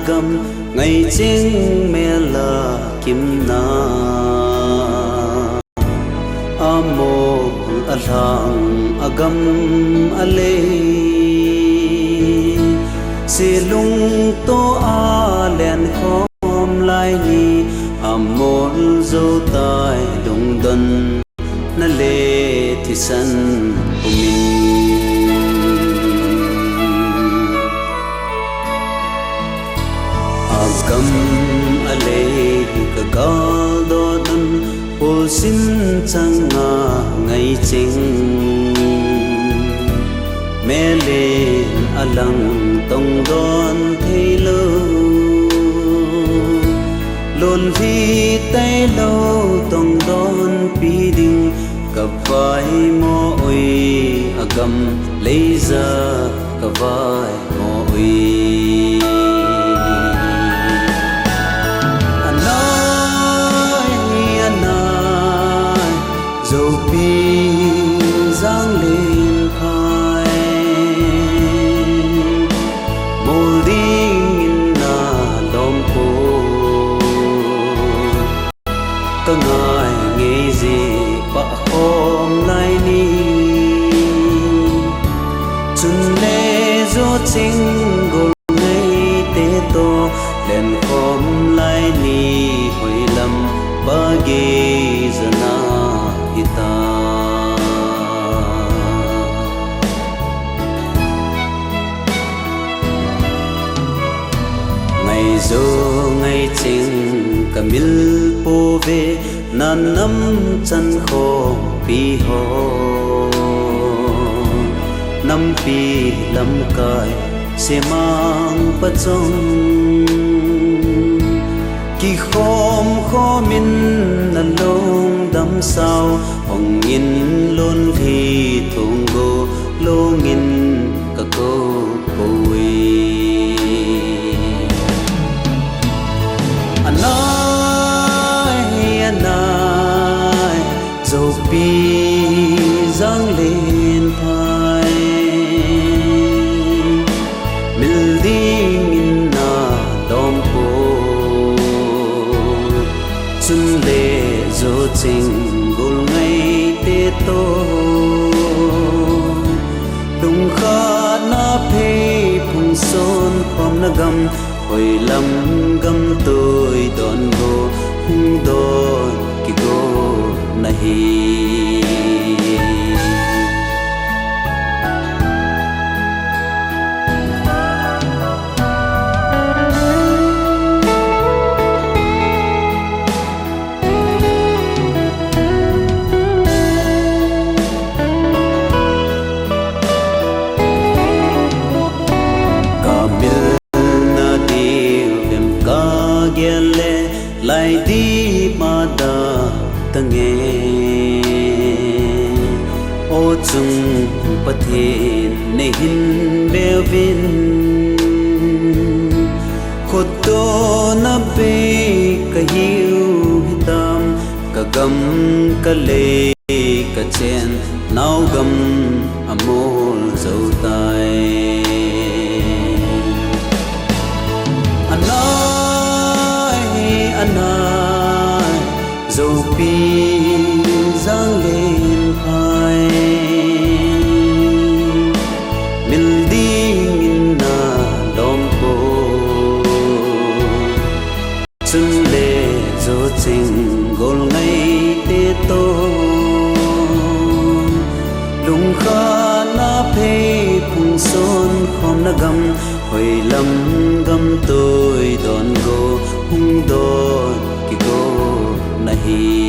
gam ngày chính mẹ là kim na amo alang agam ale silung to alen khom lai ni amol zo tai lung dan na le thi san umin agam ale ka gal do dan o sin changa ngai ching mele alang tong don thelo lon vi tay lo tong don pi ding ka vai mo oi agam leiza ka vai mo oi dầu pi giang lên phai mồ đinh na đom cô có ngài nghe gì bạ hôm nay ni chun lê gió chính gồm ngay tế to lên hôm lại ni hồi lầm ba ghê zana ita ngày dô ngày chính camil po về nan nắm chân khô pi ho năm pi lâm cài sẽ mang bất trong kỳ khom khó min nan lông đắm sao hồng in luôn thì thùng gô lô nghìn cả cô bồi anh ơi dầu pi giang lên phai mil ding na đom cô xuân lệ dỗ tình gול ngay tê tô đùng khát na phê phun son khom na gam hồi lâm gam tôi đón go hung đón kỳ go nahi lại đi mà đã tange ô chung bất thiện ne hin beo vin khốt to na be ka hiu hitam ka gam ka le ka chen nau gam amol zau tai anai dầu pi giang lên phai mil ding na đom cô xuân lệ dỗ tình gol ngay tê tô lung kha na phê phung son khom na gam hồi lâm gam tôi đón go hung đón kỳ go nahi